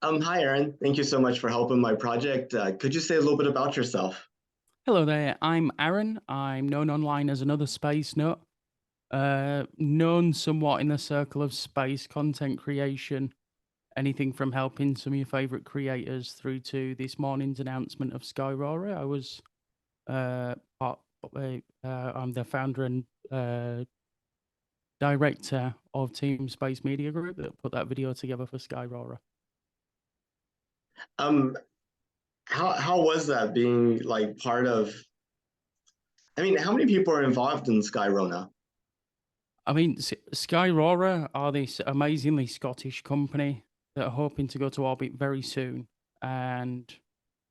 Hi, Aaron. Thank you so much for helping my project. Could you say a little bit about yourself? Hello there, I'm Aaron. I'm known online as another space nut, known somewhat in the circle of space content creation, anything from helping some of your favorite creators through to this morning's announcement of Skyrora. I was part, I'm the founder and director of Team Space Media Group that put that video together for Skyrora. Um, how was that being like part of? I mean, how many people are involved in Skyrona? I mean, Skyrora are this amazingly Scottish company that are hoping to go to orbit very soon. And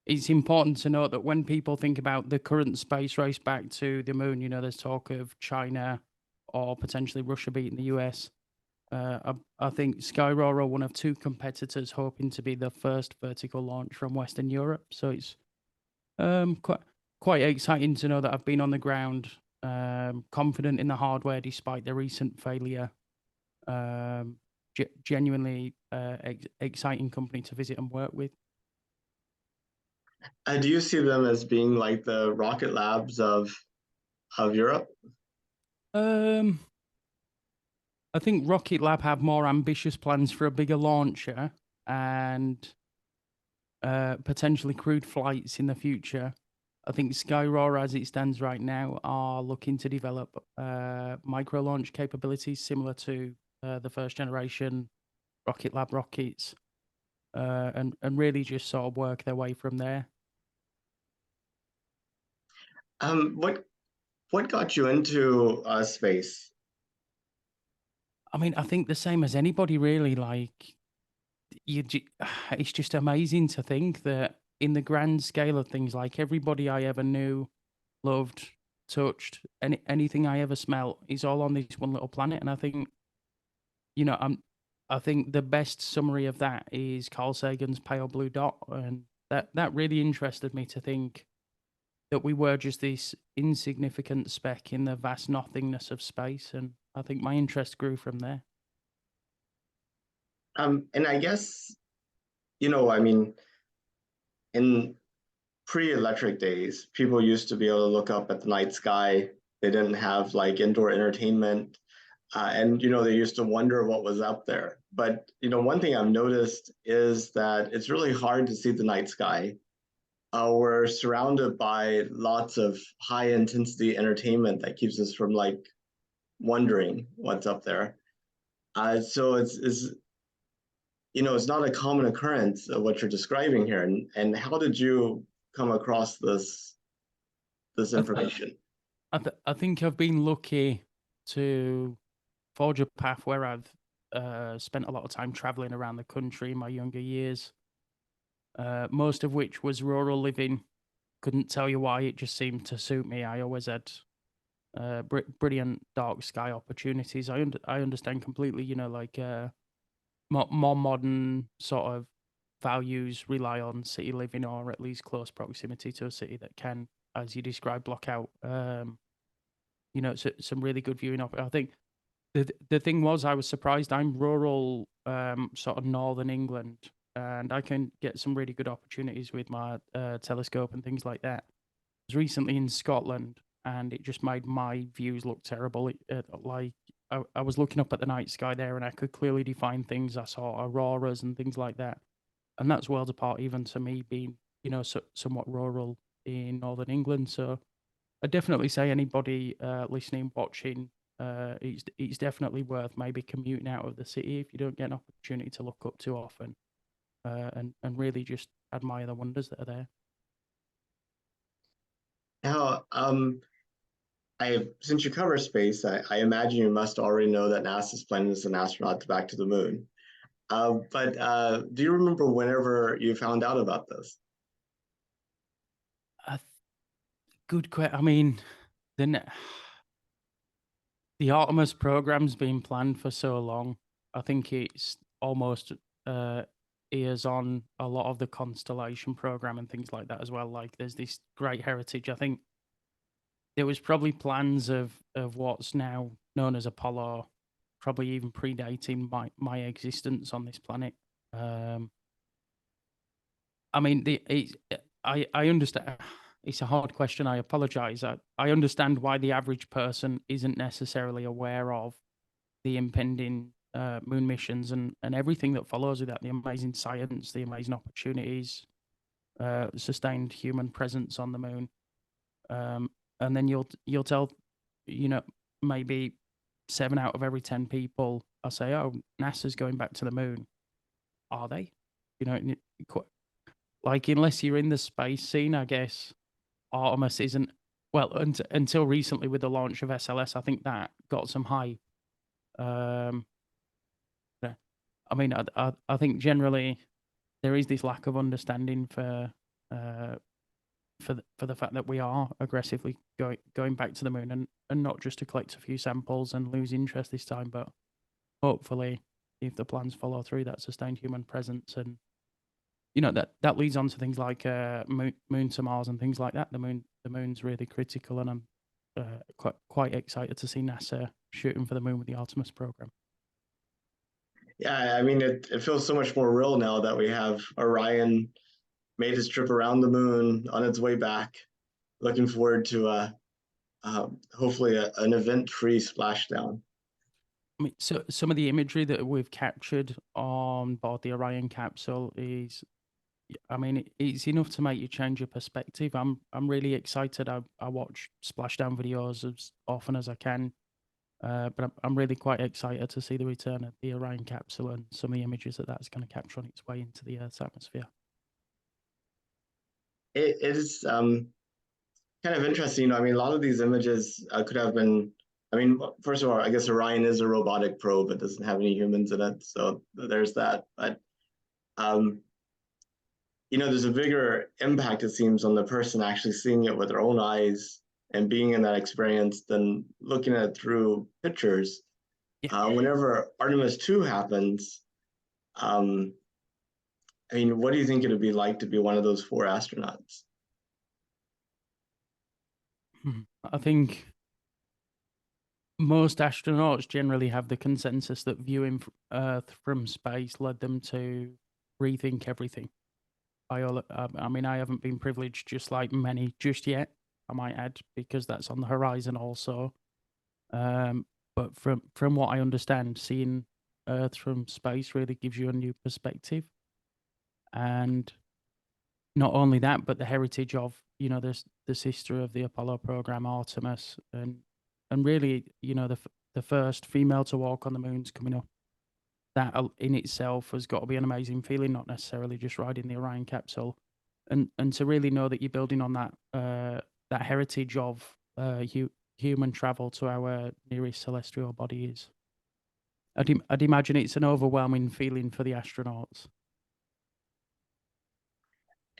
it's important to note that when people think about the current space race back to the moon, there's talk of China or potentially Russia beating the US. I think Skyrora are one of two competitors hoping to be the first vertical launch from Western Europe. So it's quite exciting to know that I've been on the ground, confident in the hardware despite the recent failure. Genuinely exciting company to visit and work with. Do you see them as being like the Rocket Labs of Europe? Um, I think Rocket Lab have more ambitious plans for a bigger launcher and potentially crewed flights in the future. I think Skyroar, as it stands right now, are looking to develop micro launch capabilities similar to the first generation Rocket Lab rockets, and really just sort of work their way from there. What got you into space? I mean, I think the same as anybody really. Like it's just amazing to think that in the grand scale of things, like everybody I ever knew, loved, touched, anything I ever smelt is all on this one little planet. And I think, you know, I'm I think the best summary of that is Carl Sagan's pale blue dot. And that really interested me to think that we were just this insignificant speck in the vast nothingness of space. And I think my interest grew from there. And I guess, I mean, in pre-electric days, people used to be able to look up at the night sky. They didn't have like indoor entertainment. And they used to wonder what was up there. But one thing I've noticed is that it's really hard to see the night sky. We're surrounded by lots of high intensity entertainment that keeps us from like wondering what's up there. So it's not a common occurrence of what you're describing here. And how did you come across this I, th- information? I think I've been lucky to forge a path where I've spent a lot of time traveling around the country in my younger years, most of which was rural living. Couldn't tell you why, it just seemed to suit me. I always had brilliant dark sky opportunities. I understand completely, like more modern sort of values rely on city living or at least close proximity to a city that can, as you described, block out, some really good viewing. I think the thing was, I was surprised. I'm rural, sort of northern England, and I can get some really good opportunities with my telescope and things like that. I was recently in Scotland, and it just made my views look terrible. I was looking up at the night sky there, and I could clearly define things. I saw auroras and things like that, and that's worlds apart even to me being, somewhat rural in northern England. So I definitely say anybody listening, watching, it's definitely worth maybe commuting out of the city if you don't get an opportunity to look up too often, and really just admire the wonders that are there. Now, since you cover space, I imagine you must already know that NASA's planning to send astronauts back to the moon. But do you remember whenever you found out about this? Uh, Good question. I mean, the ne- the Artemis program's been planned for so long. I think it's almost uh, ears on a lot of the constellation program and things like that as well. Like, there's this great heritage. I think there was probably plans of what's now known as Apollo, probably even predating my existence on this planet. Um, I mean, I understand. It's a hard question. I apologize. I understand why the average person isn't necessarily aware of the impending moon missions and everything that follows with that, the amazing science, the amazing opportunities, sustained human presence on the moon. Um, and then you'll tell, you know, maybe 7 out of every 10 people, I'll say, oh, NASA's going back to the moon. Are they? You know, like, unless you're in the space scene, I guess Artemis isn't. Well, until recently with the launch of SLS, I think that got some hype. Um, yeah. I mean, I think generally there is this lack of understanding uh, for the fact that we are aggressively going back to the moon and not just to collect a few samples and lose interest this time, but hopefully, if the plans follow through, that sustained human presence and that leads on to things like moon to Mars and things like that. The moon's really critical, and I'm quite excited to see NASA shooting for the moon with the Artemis program. Yeah, I mean, it feels so much more real now that we have Orion made his trip around the moon on its way back. Looking forward to hopefully an event-free splashdown. I mean, so some of the imagery that we've captured on board the Orion capsule is, I mean, it's enough to make you change your perspective. I'm really excited. I watch splashdown videos as often as I can, but I'm really quite excited to see the return of the Orion capsule and some of the images that that's going to capture on its way into the Earth's atmosphere. It is kind of interesting. I mean, a lot of these images could have been. I mean, first of all, I guess Orion is a robotic probe. It doesn't have any humans in it, so there's that. But um, there's a bigger impact, it seems, on the person actually seeing it with their own eyes and being in that experience than looking at it through pictures. Yeah. Whenever Artemis 2 happens, um, I mean, what do you think it would be like to be one of those 4 astronauts? I think most astronauts generally have the consensus that viewing Earth from space led them to rethink everything. I mean, I haven't been privileged just like many just yet, I might add, because that's on the horizon also. But from what I understand, seeing Earth from space really gives you a new perspective. And not only that, but the heritage of, this history of the Apollo program, Artemis, and really, the first female to walk on the moon's coming up. That in itself has got to be an amazing feeling, not necessarily just riding the Orion capsule, and to really know that you're building on that heritage of human travel to our nearest celestial body is. I'd imagine it's an overwhelming feeling for the astronauts.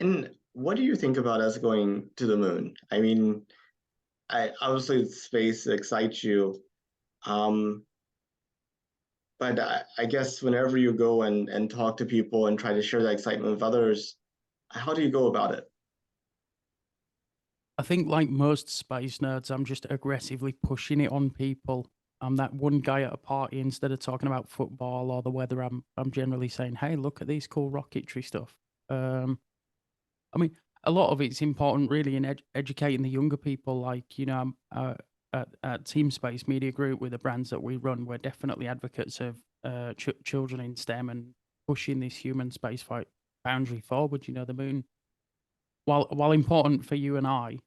And what do you think about us going to the moon? I mean, obviously space excites you, um, but I guess whenever you go and talk to people and try to share that excitement with others, how do you go about it? I think, like most space nerds, I'm just aggressively pushing it on people. I'm that one guy at a party, instead of talking about football or the weather, I'm generally saying, "Hey, look at these cool rocketry stuff." I mean, a lot of it's important, really, in educating the younger people. Like, at Team Space Media Group, with the brands that we run, we're definitely advocates of children in STEM and pushing this human spaceflight boundary forward. The moon, while important for you and I,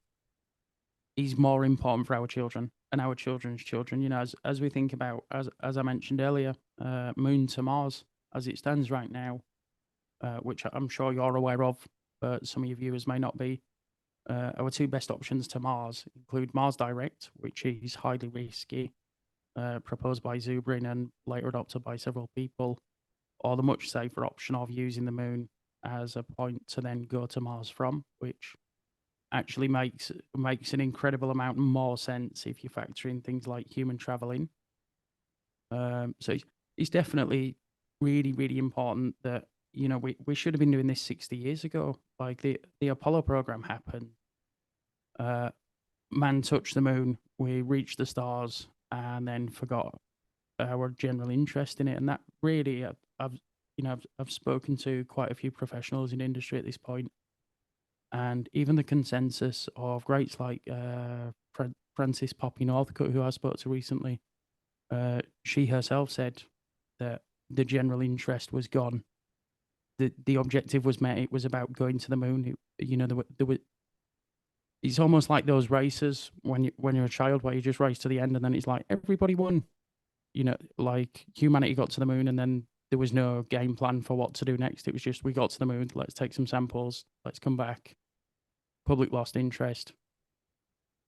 is more important for our children and our children's children. As we think about, as I mentioned earlier, Moon to Mars as it stands right now, which I'm sure you're aware of, but some of your viewers may not be. Our 2 best options to Mars include Mars Direct, which is highly risky, proposed by Zubrin and later adopted by several people, or the much safer option of using the moon as a point to then go to Mars from, which actually makes an incredible amount more sense if you factor in things like human traveling. So it's definitely really, really important that we should have been doing this 60 years ago. Like the Apollo program happened, man touched the moon, we reached the stars, and then forgot our general interest in it. And that really, I've spoken to quite a few professionals in industry at this point, and even the consensus of greats like Frances Poppy Northcutt, who I spoke to recently, she herself said that the general interest was gone. The objective was met. It was about going to the moon. There were it's almost like those races when you're a child where you just race to the end and then it's like everybody won. Like humanity got to the moon and then there was no game plan for what to do next. It was just we got to the moon. Let's take some samples. Let's come back. Public lost interest.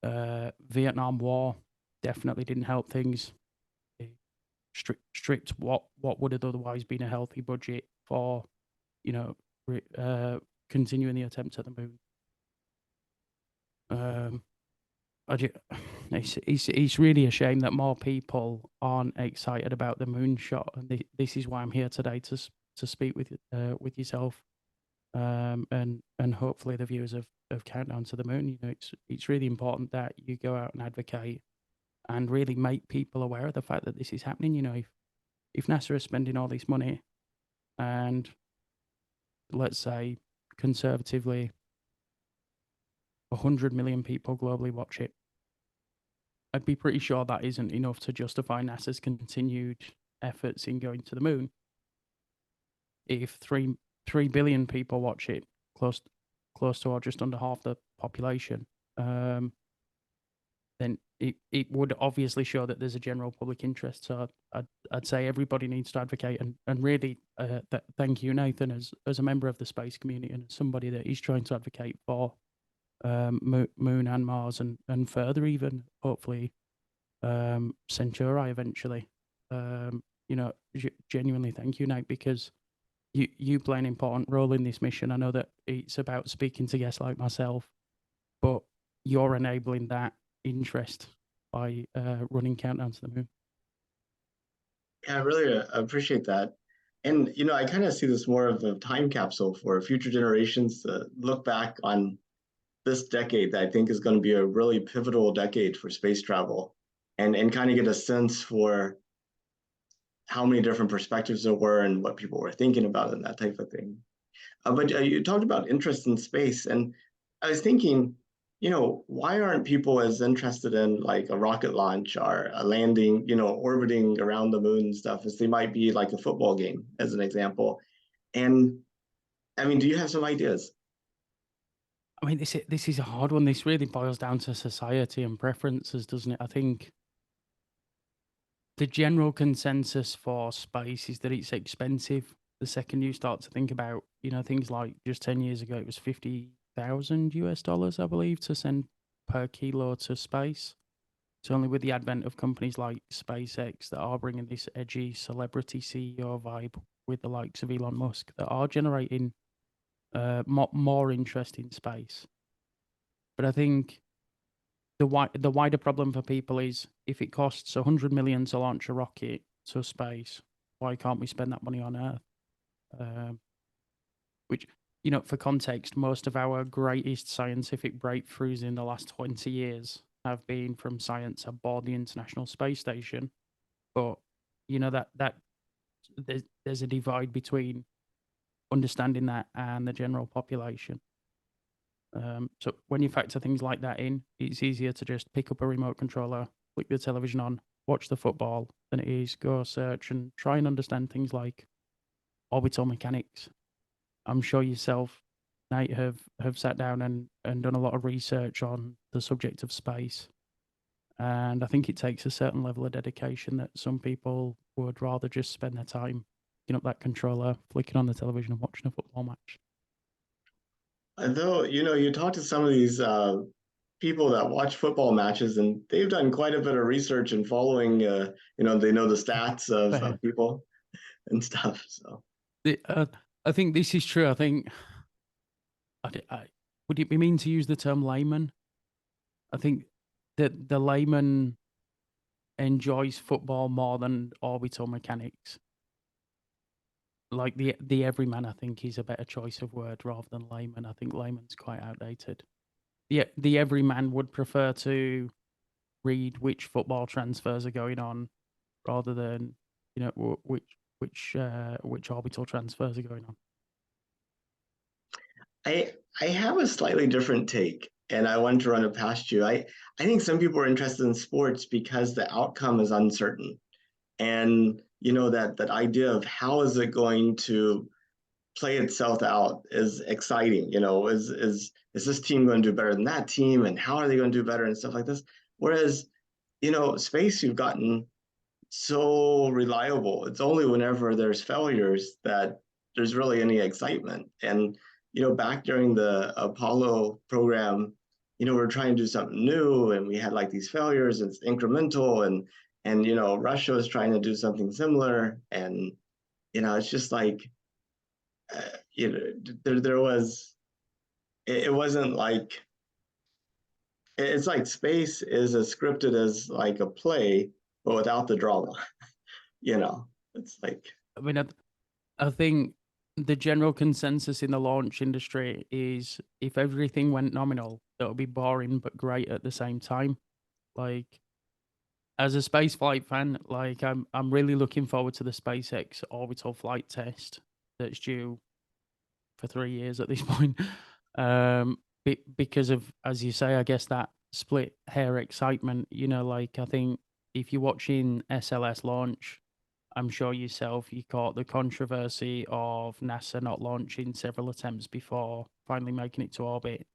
Vietnam War definitely didn't help things. It stripped what would have otherwise been a healthy budget for, continuing the attempt at the moon. It's really a shame that more people aren't excited about the moonshot, and this is why I'm here today to speak with yourself, and hopefully the viewers of Countdown to the Moon. It's really important that you go out and advocate and really make people aware of the fact that this is happening. If NASA is spending all this money, and let's say conservatively 100 million people globally watch it, I'd be pretty sure that isn't enough to justify NASA's continued efforts in going to the moon. If 3 billion people watch it, close to or just under half the population, then it would obviously show that there's a general public interest. So I'd say everybody needs to advocate and really thank you, Nathan, as a member of the space community and somebody that is trying to advocate for Moon and Mars and further even hopefully Centauri eventually. Genuinely thank you, Nate, because you play an important role in this mission. I know that it's about speaking to guests like myself, but you're enabling that interest by running Countdown to the Moon. Yeah, I really appreciate that. And I kind of see this more of a time capsule for future generations to look back on this decade that I think is going to be a really pivotal decade for space travel, and kind of get a sense for how many different perspectives there were and what people were thinking about and that type of thing. But you talked about interest in space, and I was thinking, why aren't people as interested in like a rocket launch or a landing, orbiting around the moon and stuff as they might be like a football game, as an example? And I mean, do you have some ideas? I mean, this is a hard one. This really boils down to society and preferences, doesn't it? I think the general consensus for space is that it's expensive. The second you start to think about, things like just 10 years ago, it was $50,000 I believe, to send per kilo to space. It's only with the advent of companies like SpaceX that are bringing this edgy celebrity CEO vibe with the likes of Elon Musk that are generating more interest in space. But I think the wider problem for people is if it costs 100 million to launch a rocket to space, why can't we spend that money on Earth? Which, for context, most of our greatest scientific breakthroughs in the last 20 years have been from science aboard the International Space Station. But that there's a divide between understanding that and the general population. So when you factor things like that in, it's easier to just pick up a remote controller, flick the television on, watch the football than it is go search and try and understand things like orbital mechanics. I'm sure yourself, Nate, have sat down and done a lot of research on the subject of space. And I think it takes a certain level of dedication that some people would rather just spend their time picking up that controller, flicking on the television and watching a football match. Though, you talk to some of these people that watch football matches, and they've done quite a bit of research and following, they know the stats of people and stuff. So I think this is true. I think, would it be mean to use the term layman? I think that the layman enjoys football more than orbital mechanics. Like the everyman, I think, is a better choice of word rather than layman. I think layman's quite outdated. The everyman would prefer to read which football transfers are going on rather than which which orbital transfers are going on. I have a slightly different take, and I want to run it past you. I think some people are interested in sports because the outcome is uncertain, and that idea of how is it going to play itself out is exciting. Is this team going to do better than that team, and how are they going to do better and stuff like this? Whereas, space, you've gotten so reliable. It's only whenever there's failures that there's really any excitement. And back during the Apollo program, we're trying to do something new, and we had like these failures. It's incremental, and Russia was trying to do something similar, and it's just like uh, there was it wasn't like it's like space is as scripted as like a play, but without the drama. It's like I mean, I think the general consensus in the launch industry is if everything went nominal, it would be boring but great at the same time. Like, as a space flight fan, like I'm really looking forward to the SpaceX orbital flight test that's due for 3 years at this point. Because of, as you say, I guess that split hair excitement. Like, I think if you're watching SLS launch, I'm sure yourself you caught the controversy of NASA not launching several attempts before finally making it to orbit.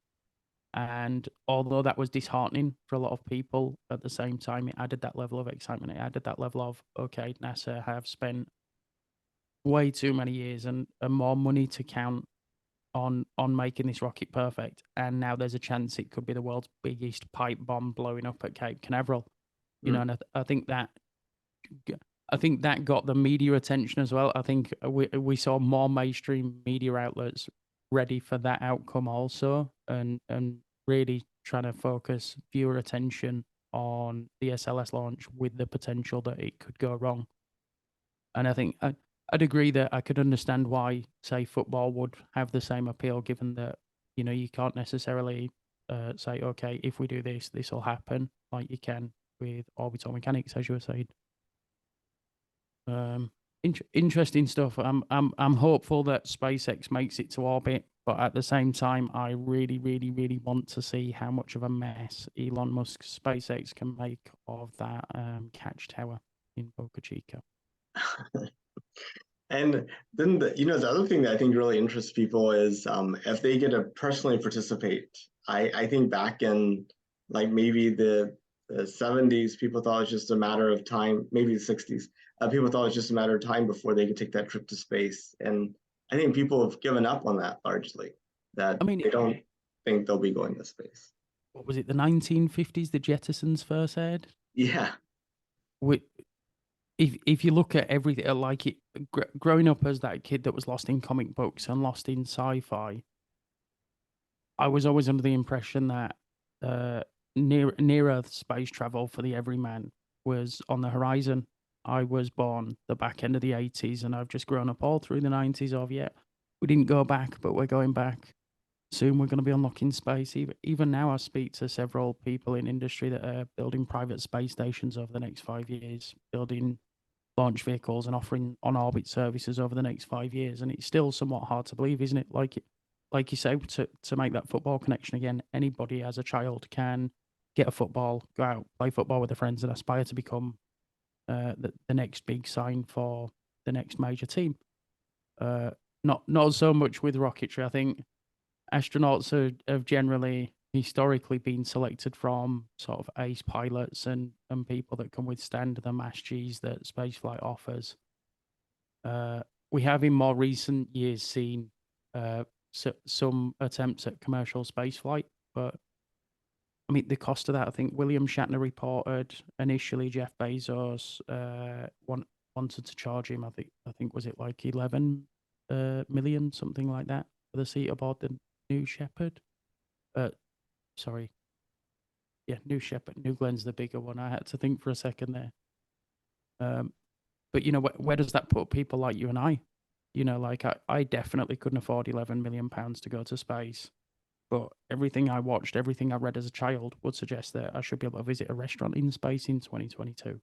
And although that was disheartening for a lot of people, at the same time, it added that level of excitement. It added that level of, okay, NASA have spent way too many years and more money to count on making this rocket perfect. And now there's a chance it could be the world's biggest pipe bomb blowing up at Cape Canaveral. And I think that got the media attention as well. I think we saw more mainstream media outlets ready for that outcome also, and really trying to focus viewer attention on the SLS launch with the potential that it could go wrong. And I think I'd agree that I could understand why, say, football would have the same appeal, given that you can't necessarily say, okay, if we do this, this will happen, like you can with orbital mechanics, as you were saying. Interesting stuff. I'm hopeful that SpaceX makes it to orbit, but at the same time, I really, really, really want to see how much of a mess Elon Musk's SpaceX can make of that catch tower in Boca Chica. And then the other thing that I think really interests people is if they get to personally participate. I think back in like maybe the 70s, people thought it was just a matter of time, maybe the 60s. People thought it was just a matter of time before they could take that trip to space. And I think people have given up on that largely, that I mean, they don't think they'll be going to space. what was it, the 1950s, the Jetsons first aired? Yeah. If you look at everything, like it, growing up as that kid that was lost in comic books and lost in sci-fi, I was always under the impression that near Earth space travel for the everyman was on the horizon. I was born the back end of the 80s, and I've just grown up all through the 90s of, yeah, we didn't go back, but we're going back. Soon we're going to be unlocking space. Even now, I speak to several people in industry that are building private space stations over the next 5 years, building launch vehicles and offering on-orbit services over the next 5 years. And it's still somewhat hard to believe, isn't it? Like you say, to make that football connection again, anybody as a child can get a football, go out, play football with their friends, and aspire to become the next big sign for the next major team. Not so much with rocketry. I think astronauts have generally historically been selected from sort of ace pilots and people that can withstand the mass G's that spaceflight offers. We have in more recent years seen some attempts at commercial spaceflight, but I mean the cost of that. I think William Shatner reported initially Jeff Bezos wanted to charge him. I think was it like 11 million, something like that, for the seat aboard the New Shepard. Sorry. Yeah, New Shepard. New Glenn's the bigger one. I had to think for a second there. But where does that put people like you and I? Like I definitely couldn't afford 11 million pounds to go to space. But everything I watched, everything I read as a child would suggest that I should be able to visit a restaurant in space in 2022.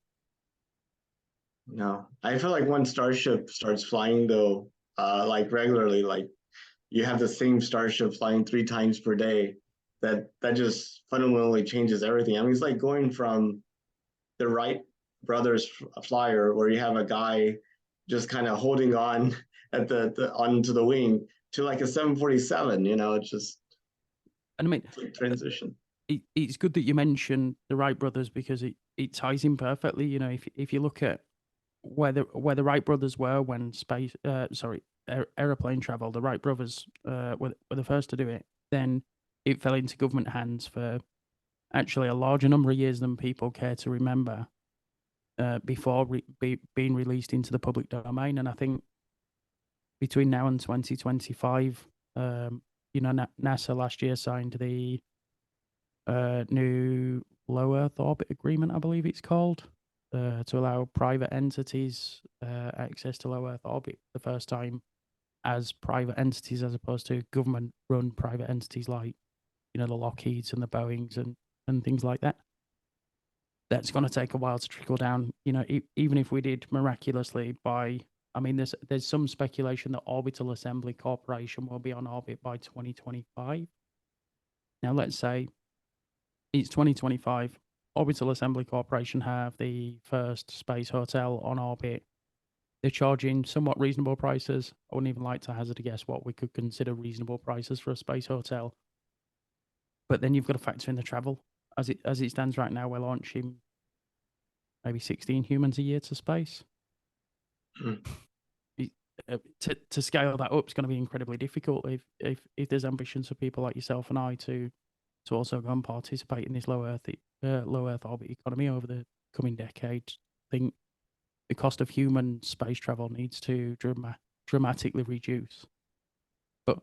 No, I feel like when Starship starts flying though, like regularly, like you have the same Starship flying 3 times per day, that just fundamentally changes everything. I mean, it's like going from the Wright brothers flyer where you have a guy just kind of holding on at the onto the wing to like a 747. It's just And I mean, it's like transition. it's good that you mentioned the Wright brothers because it ties in perfectly. If you look at where the Wright brothers were when aeroplane travel, the Wright brothers were the first to do it. Then it fell into government hands for actually a larger number of years than people care to remember before being released into the public domain. And I think between now and 2025, NASA last year signed the new low Earth orbit agreement, I believe it's called, to allow private entities access to low Earth orbit for the first time as private entities, as opposed to government-run private entities like the Lockheeds and the Boeings and things like that. That's going to take a while to trickle down. Even if we did miraculously I mean, there's some speculation that Orbital Assembly Corporation will be on orbit by 2025. Now, let's say it's 2025. Orbital Assembly Corporation have the first space hotel on orbit. They're charging somewhat reasonable prices. I wouldn't even like to hazard a guess what we could consider reasonable prices for a space hotel. But then you've got to factor in the travel. As it stands right now, we're launching maybe 16 humans a year to space. Mm. To scale that up is going to be incredibly difficult if there's ambitions for people like yourself and I to also go and participate in this low Earth orbit economy over the coming decades. I think the cost of human space travel needs to dramatically reduce. But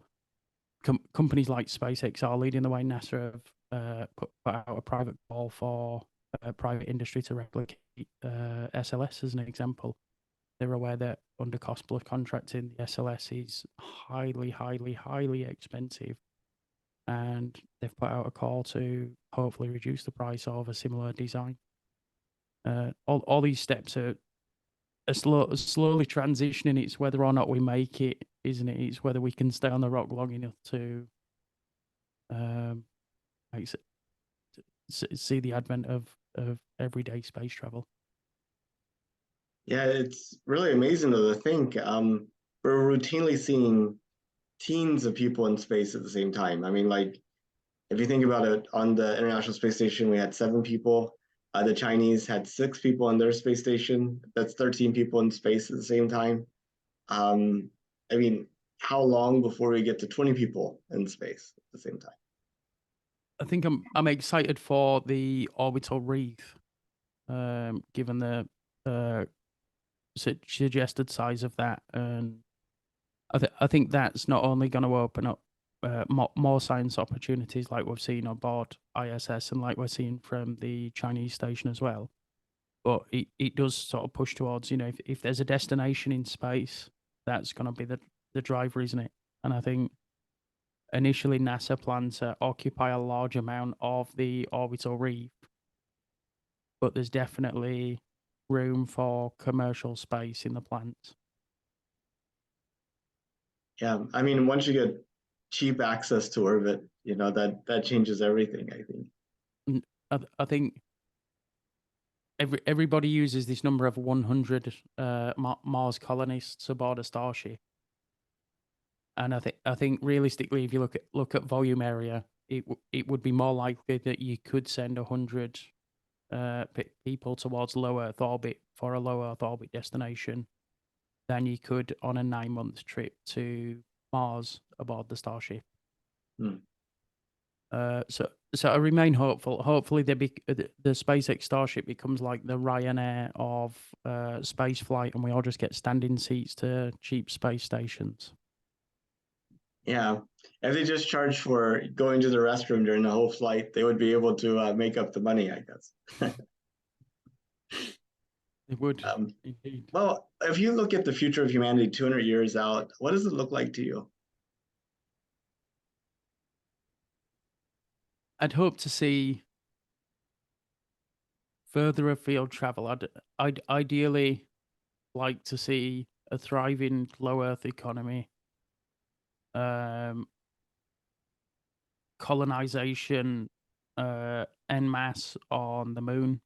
companies like SpaceX are leading the way. NASA have put out a private call for private industry to replicate SLS as an example. They're aware that under cost plus contracting, the SLS is highly, highly, highly expensive. And they've put out a call to hopefully reduce the price of a similar design. All these steps are slowly transitioning. It's whether or not we make it, isn't it? It's whether we can stay on the rock long enough to like, see the advent of everyday space travel. Yeah, it's really amazing though to think we're routinely seeing teens of people in space at the same time. I mean, like if you think about it, on the International Space Station, we had 7 people. The Chinese had 6 people on their space station. That's 13 people in space at the same time. Um, I mean, how long before we get to 20 people in space at the same time? I think I'm excited for the orbital reef, given the suggested size of that, and I think that's not only going to open up more science opportunities like we've seen on board ISS and like we're seeing from the Chinese station as well. But it does sort of push towards, if there's a destination in space, that's going to be the driver, isn't it? And I think initially NASA planned to occupy a large amount of the orbital reef, but there's definitely room for commercial space in the plans. Yeah, I mean, once you get cheap access to orbit, that changes everything, I think. I think everybody uses this number of 100 Mars colonists aboard a starship, and I think realistically, if you look at volume area, it would be more likely that you could send 100 people towards low Earth orbit for a low Earth orbit destination than you could on a 9-month trip to Mars aboard the starship. Hmm. So I remain hopeful. Hopefully, the SpaceX Starship becomes like the Ryanair of space flight, and we all just get standing seats to cheap space stations. Yeah, if they just charge for going to the restroom during the whole flight, they would be able to make up the money, I guess. It would Um, indeed. well, if you look at the future of humanity 200 years out, what does it look like to you? I'd hope to see further afield travel. I'd ideally like to see a thriving low Earth economy, um, colonization en masse on the moon,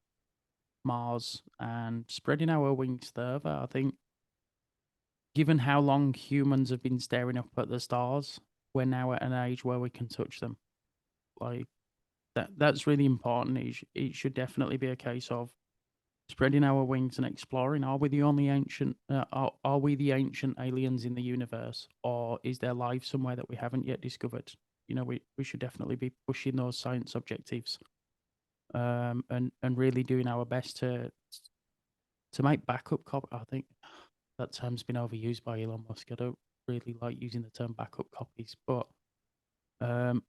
Mars, and spreading our wings further. I think, given how long humans have been staring up at the stars, we're now at an age where we can touch them. Like that's really important. It should definitely be a case of spreading our wings and exploring. Are we the only ancient? Are we the ancient aliens in the universe, or is there life somewhere that we haven't yet discovered? You know, we should definitely be pushing those science objectives, and really doing our best to make backup cop. I think that term's been overused by Elon Musk. I don't really like using the term backup copies, but um,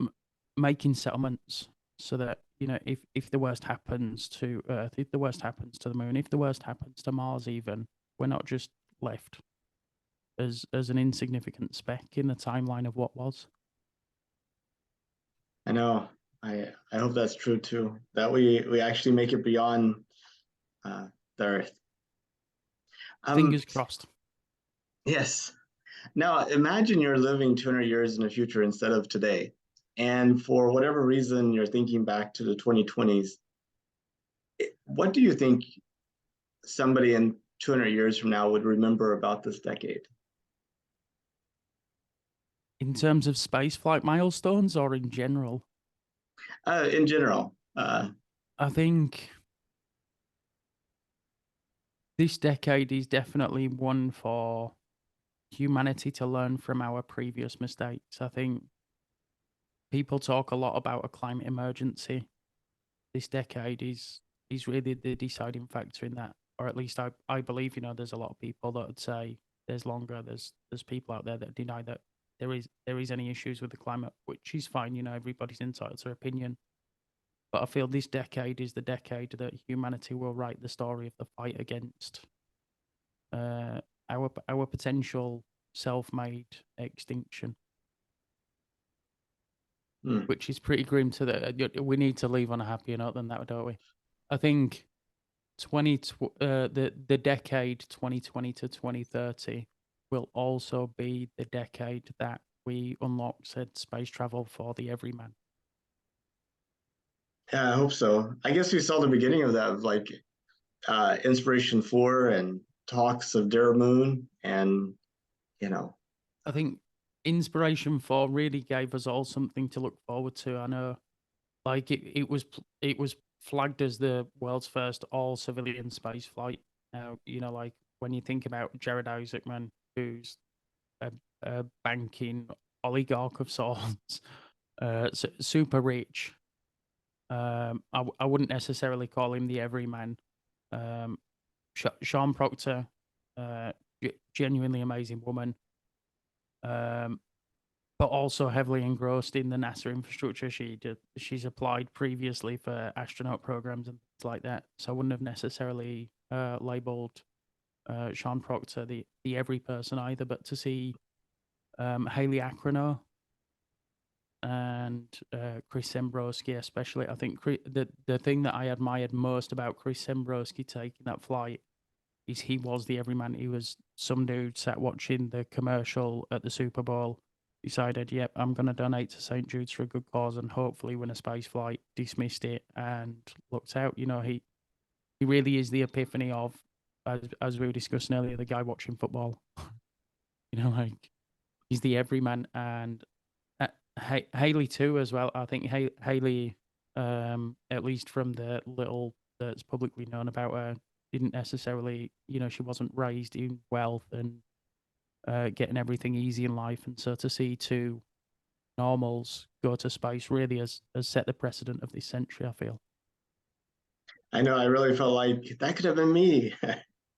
m- making settlements so that, you know, if the worst happens to Earth, if the worst happens to the Moon, if the worst happens to Mars, even, we're not just left as an insignificant speck in the timeline of what was. I know. I hope that's true too. That we actually make it beyond uh, the Earth. Fingers crossed. Yes. Now imagine you're living 200 years in the future instead of today, and for whatever reason you're thinking back to the 2020s. What do you think somebody in 200 years from now would remember about this decade? In terms of space flight milestones or in general, In general, I think this decade is definitely one for humanity to learn from our previous mistakes. I think people talk a lot about a climate emergency. This decade is really the deciding factor in that, or at least I believe. You know, there's a lot of people that would say there's longer. There's people out there that deny that there is any issues with the climate, which is fine. You know, everybody's entitled to their opinion. But I feel this decade is the decade that humanity will write the story of the fight against uh, our potential self-made extinction, hmm. which is pretty grim. To we need to leave on a happier note than that, don't we? I think the decade 2020 to 2030 will also be the decade that we unlock said space travel for the everyman. Yeah, I hope so. I guess we saw the beginning of that, like Inspiration 4 and talks of Dara Moon, and you know, I think Inspiration 4 really gave us all something to look forward to. I know, like it was flagged as the world's first all civilian space flight. Now, you know, like when you think about Jared Isaacman, who's a banking oligarch of sorts, super rich. I wouldn't necessarily call him the everyman. Um, Sean Proctor, genuinely amazing woman, um, but also heavily engrossed in the NASA infrastructure. She's applied previously for astronaut programs and things like that. So I wouldn't have necessarily labeled Sean Proctor the every person either. But to see Haley Acrono and Chris Sembroski, especially, I think the thing that I admired most about Chris Sembroski taking that flight is he was the everyman. He was some dude sat watching the commercial at the Super Bowl, decided, yep, I'm going to donate to St. Jude's for a good cause and hopefully win a space flight, dismissed it and looked out. You know, he really is the epiphany of, as we were discussing earlier, the guy watching football. You know, like he's the everyman. And Haley too, as well. I think Haley, at least from the little that's publicly known about her, didn't necessarily, you know, she wasn't raised in wealth and getting everything easy in life, and so to see two normals go to space really has set the precedent of this century, I feel. I know I really felt like that could have been me,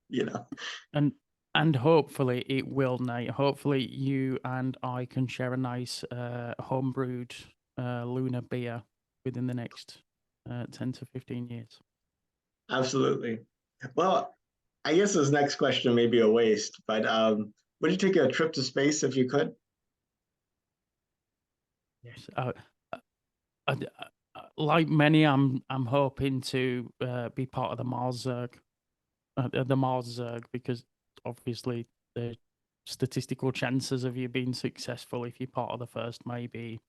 you know. And and hopefully it will, Nate. Hopefully you and I can share a nice homebrewed Luna beer within the next 10 to 15 years. Absolutely. Well, I guess this next question may be a waste, but would you take a trip to space if you could? Yes. I, like many, I'm hoping to be part of the Mars Zerg. the Mars Zerg, because obviously the statistical chances of you being successful if you're part of the first maybe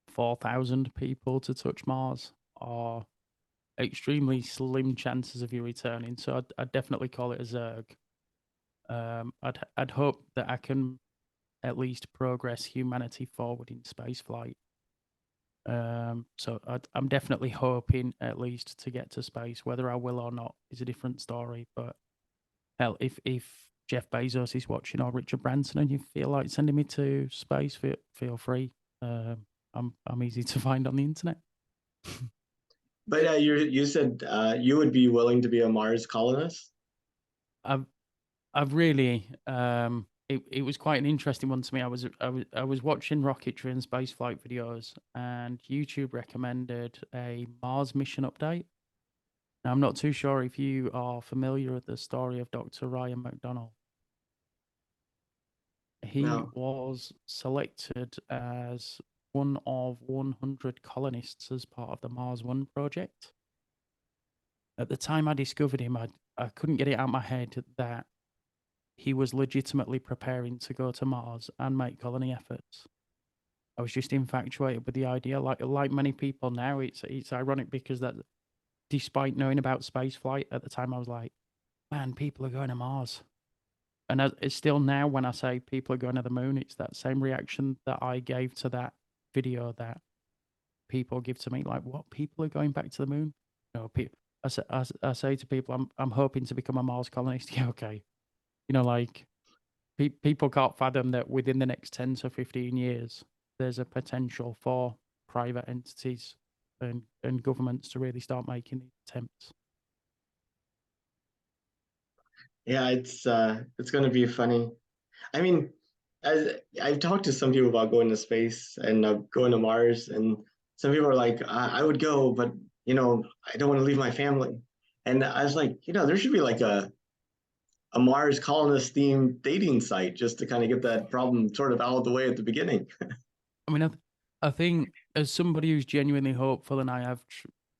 4,000 people to touch Mars are extremely slim chances of you returning. So I'd definitely call it a Zerg. I'd hope that I can at least progress humanity forward in space flight. So I'm definitely hoping at least to get to space. Whether I will or not is a different story. But hell, if Jeff Bezos is watching or Richard Branson and you feel like sending me to space, feel free. I'm easy to find on the internet. But you said you would be willing to be a Mars colonist? I've really it was quite an interesting one to me. I was watching rocketry and space flight videos, and YouTube recommended a Mars mission update. Now, I'm not too sure if you are familiar with the story of Dr. Ryan McDonald. He No. was selected as one of 100 colonists as part of the Mars One project. At the time I discovered him, I couldn't get it out of my head that he was legitimately preparing to go to Mars and make colony efforts. I was just infatuated with the idea. Like many people now, it's ironic because that despite knowing about space flight at the time, I was like, man, people are going to Mars. And it's still now when I say people are going to the moon, it's that same reaction that I gave to that video that people give to me. Like, what? People are going back to the moon? No, people. I say to people, I'm hoping to become a Mars colonist. Yeah, okay. You know, like people can't fathom that within the next 10 to 15 years, there's a potential for private entities and governments to really start making these attempts. Yeah, it's going to be funny. I mean, as I've talked to some people about going to space and going to Mars, and some people are like, I would go, but I don't want to leave my family. And I was like, there should be like a Mars colonist themed dating site just to kind of get that problem sort of out of the way at the beginning. I mean, I think as somebody who's genuinely hopeful, and I have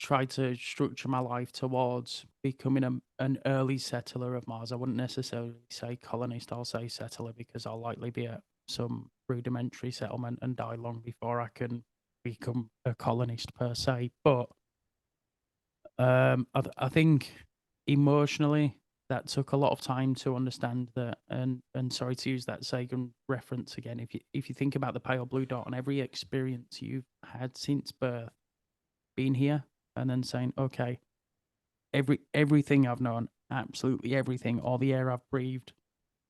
tried to structure my life towards becoming an early settler of Mars. I wouldn't necessarily say colonist, I'll say settler, because I'll likely be at some rudimentary settlement and die long before I can become a colonist per se. But I think emotionally that took a lot of time to understand that, and sorry to use that Sagan reference again. If you think about the pale blue dot on every experience you've had since birth, being here and then saying, okay, everything I've known, absolutely everything, all the air I've breathed,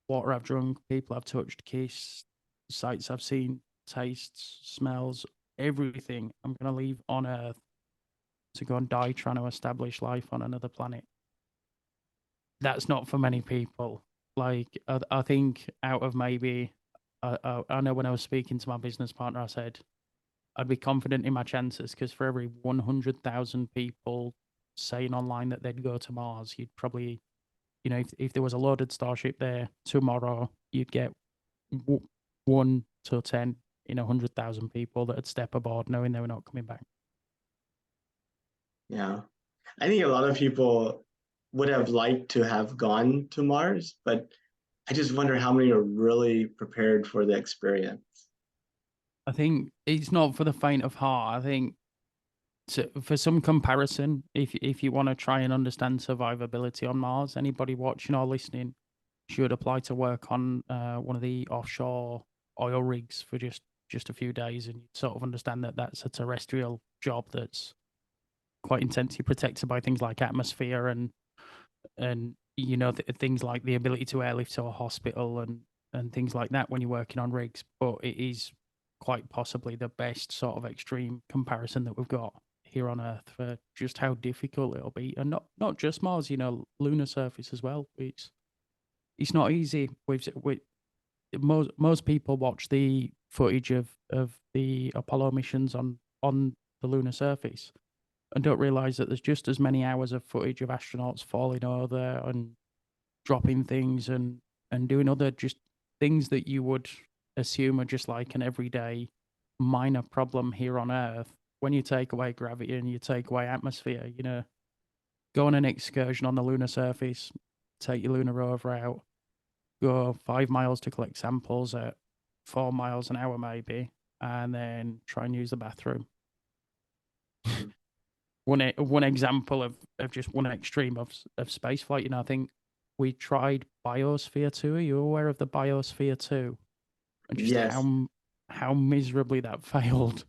water I've drunk, people I've touched, kissed, sights I've seen, tastes, smells, everything I'm gonna leave on Earth to go and die trying to establish life on another planet. That's not for many people. Like I think out of maybe I know when I was speaking to my business partner, I said I'd be confident in my chances because for every 100,000 people saying online that they'd go to Mars, you'd probably, if there was a loaded starship there tomorrow, you'd get 1 to 10 in 100,000 people that'd step aboard knowing they were not coming back. Yeah. I think a lot of people would have liked to have gone to Mars, but I just wonder how many are really prepared for the experience. I think it's not for the faint of heart. I think for some comparison, if you want to try and understand survivability on Mars, anybody watching or listening should apply to work on one of the offshore oil rigs for just a few days, and you sort of understand that that's a terrestrial job that's quite intensely protected by things like atmosphere and things like the ability to airlift to a hospital and things like that when you're working on rigs. But it is quite possibly the best sort of extreme comparison that we've got here on Earth for just how difficult it'll be, and not just Mars, lunar surface as well. It's not easy. Most people watch the footage of the Apollo missions on the lunar surface and don't realize that there's just as many hours of footage of astronauts falling over and dropping things and doing other just things that you would assume are just like an everyday minor problem here on Earth. When you take away gravity and you take away atmosphere, go on an excursion on the lunar surface, take your lunar rover out, go 5 miles to collect samples at 4 miles an hour maybe, and then try and use the bathroom. Mhm. One example of just one extreme of space flight. You know, I think we tried Biosphere 2. Are you aware of the Biosphere 2? And just Yes. how miserably that failed.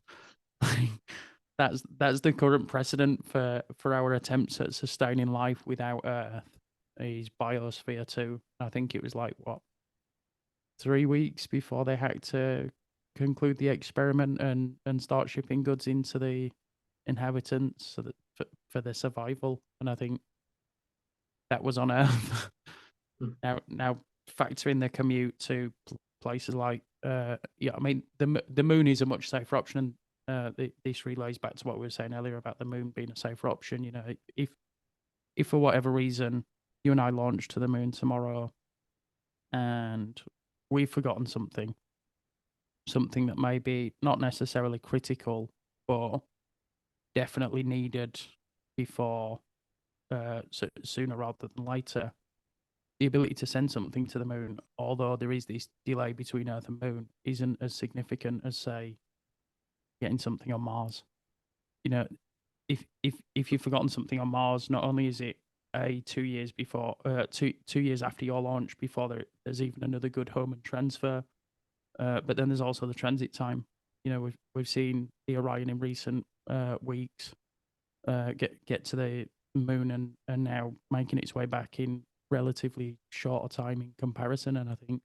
That's the current precedent for our attempts at sustaining life without Earth is Biosphere 2. I think it was like what 3 weeks before they had to conclude the experiment and start shipping goods into the inhabitants so that for their survival. And I think that was on Earth. Mm. Now factor in the commute to places like yeah, I mean the moon is a much safer option. This relays back to what we were saying earlier about the moon being a safer option. You know, if for whatever reason you and I launch to the moon tomorrow and we've forgotten something that may be not necessarily critical, but definitely needed before sooner rather than later. The ability to send something to the moon, although there is this delay between Earth and Moon, isn't as significant as say getting something on Mars. You know, if you've forgotten something on Mars, not only is it 2 years before, 2 years after your launch before there's even another good home and transfer, but then there's also the transit time. You know, we've seen the Orion in recent weeks get to the moon and now making its way back in relatively shorter time in comparison. And I think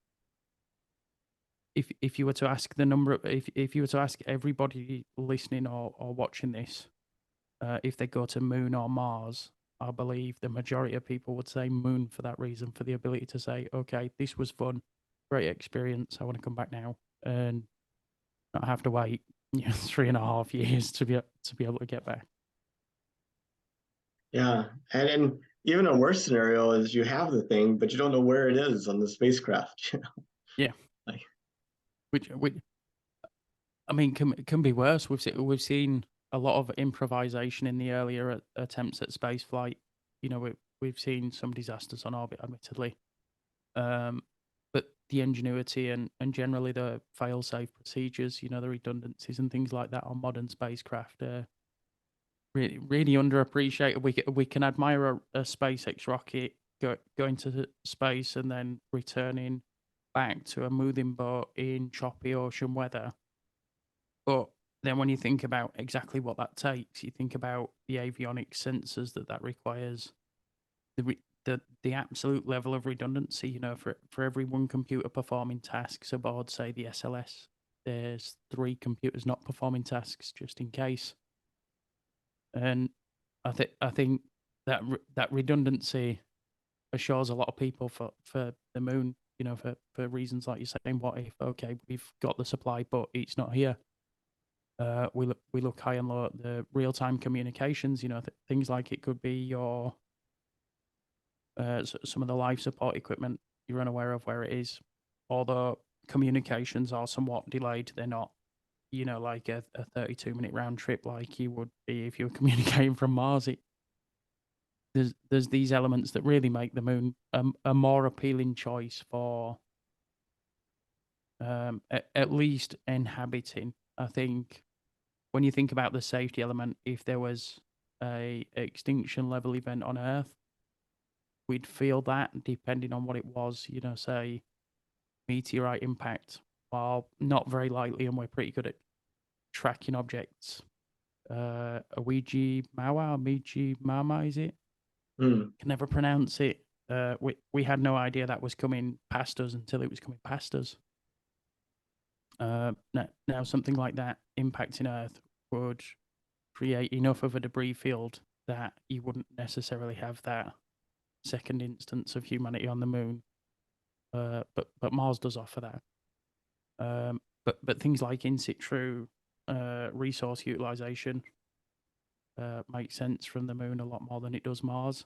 if you were to ask the number of if you were to ask everybody listening or watching this if they go to moon or Mars, I believe the majority of people would say moon for that reason, for the ability to say, okay, this was fun, great experience, I want to come back now and not have to wait 3.5 years to be able to get back. Yeah. And then even a worse scenario is you have the thing, but you don't know where it is on the spacecraft. Yeah, Like, which I mean can be worse. We've seen a lot of improvisation in the earlier attempts at space flight. You know, we've seen some disasters on orbit, admittedly, um, but the ingenuity and generally the fail-safe procedures, you know, the redundancies and things like that on modern spacecraft are really underappreciated. We can admire a SpaceX rocket going to space and then returning back to a moving boat in choppy ocean weather. But then when you think about exactly what that takes, you think about the avionics sensors that requires, the absolute level of redundancy. You know, for every one computer performing tasks aboard, say the SLS, there's 3 computers not performing tasks just in case. And I think that redundancy assures a lot of people for the moon. You know, for reasons like you're saying, what if okay we've got the supply but it's not here. We look high and low at the real time communications. You know, things like it could be your some of the life support equipment you're unaware of where it is. Although communications are somewhat delayed, they're not, you know, like a 32-minute round trip like you would be if you were communicating from Mars. There's these elements that really make the moon a more appealing choice for at least inhabiting. I think when you think about the safety element, if there was a extinction level event on Earth, we'd feel that depending on what it was. You know, say meteorite impact, while not very likely, and we're pretty good at tracking objects. Ouija Mawa, Ouija Mama, is it? hmm. Can never pronounce it. We had no idea that was coming past us until it was coming past us. Now something like that impacting Earth would create enough of a debris field that you wouldn't necessarily have that second instance of humanity on the moon. But Mars does offer that. But things like in situ resource utilization makes sense from the moon a lot more than it does Mars.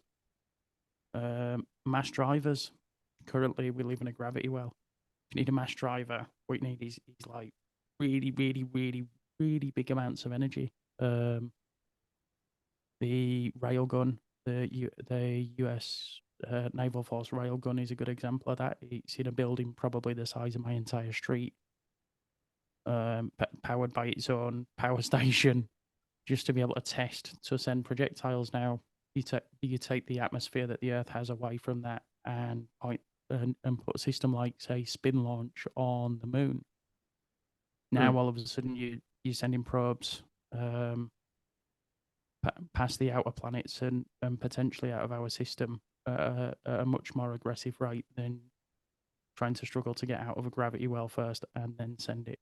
Mass drivers. Currently, we live in a gravity well. If you need a mass driver, what you need is like really, really, really, really big amounts of energy. The railgun the US Naval Force railgun is a good example of that. It's in a building probably the size of my entire street, powered by its own power station, just to be able to test to send projectiles. Now you take the atmosphere that the Earth has away from that and point and put a system like, say, spin launch on the moon. Now all of a sudden you're sending probes past the outer planets and potentially out of our system at a much more aggressive rate than trying to struggle to get out of a gravity well first and then send it.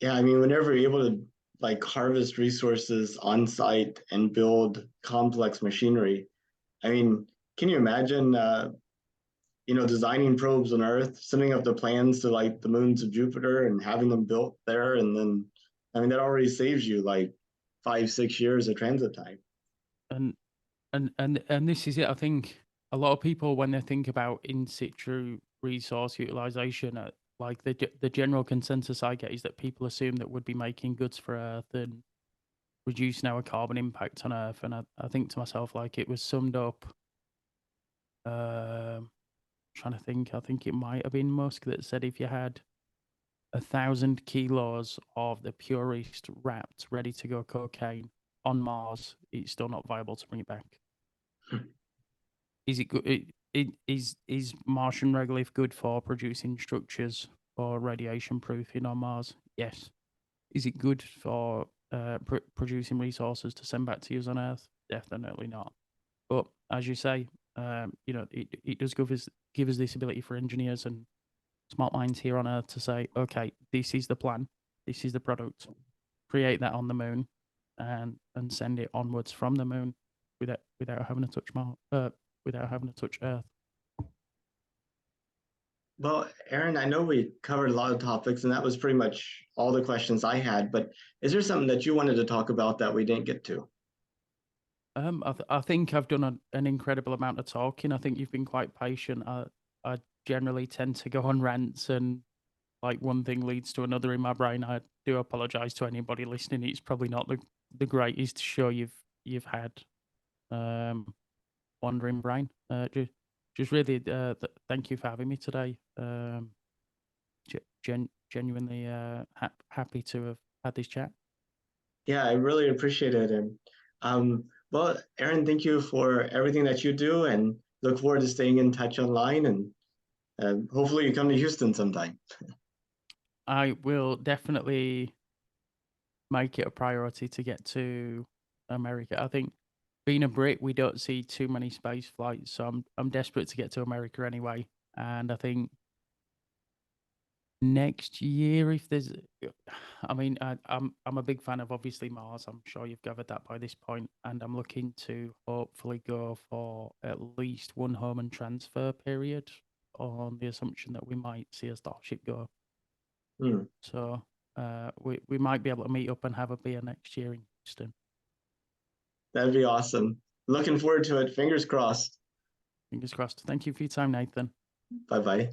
Yeah, I mean, whenever you're able to like harvest resources on site and build complex machinery, I mean, can you imagine, designing probes on Earth, sending up the plans to like the moons of Jupiter and having them built there, and then, I mean, that already saves you like 5, 6 years of transit time. And and this is it. I think a lot of people, when they think about in situ resource utilization, like the general consensus I get is that people assume that we'd be making goods for Earth and reducing our carbon impact on Earth. And I think to myself, like, it was summed up. Trying to think, I think it might have been Musk that said if you had 1,000 kilos of the purest wrapped, ready to go cocaine on Mars, it's still not viable to bring it back. Is it good? Is Martian regolith good for producing structures for radiation proofing on Mars? Yes. Is it good for producing resources to send back to use on Earth? Definitely not. But as you say, it does give us this ability for engineers and smart minds here on Earth to say, okay, this is the plan, this is the product, create that on the moon, and send it onwards from the moon without having to touch without having to touch Earth. Well, Aaron, I know we covered a lot of topics, and that was pretty much all the questions I had, but is there something that you wanted to talk about that we didn't get to? I think I've done an incredible amount of talking. I think you've been quite patient. I generally tend to go on rants, and like one thing leads to another in my brain. I do apologize to anybody listening. It's probably not the greatest show you've had. Wandering brain. Just really thank you for having me today. Genuinely happy to have had this chat. Yeah, I really appreciate it. And well, Aaron, thank you for everything that you do, and look forward to staying in touch online. And hopefully, you come to Houston sometime. I will definitely make it a priority to get to America. I think being a Brit, we don't see too many space flights, so I'm desperate to get to America anyway. And I think next year, if there's, I mean, I'm a big fan of obviously Mars. I'm sure you've gathered that by this point, and I'm looking to hopefully go for at least one home and transfer period on the assumption that we might see a Starship go. So we might be able to meet up and have a beer next year in Houston. That'd be awesome. Looking forward to it. Fingers crossed. Fingers crossed. Thank you for your time, Nathan. Bye bye.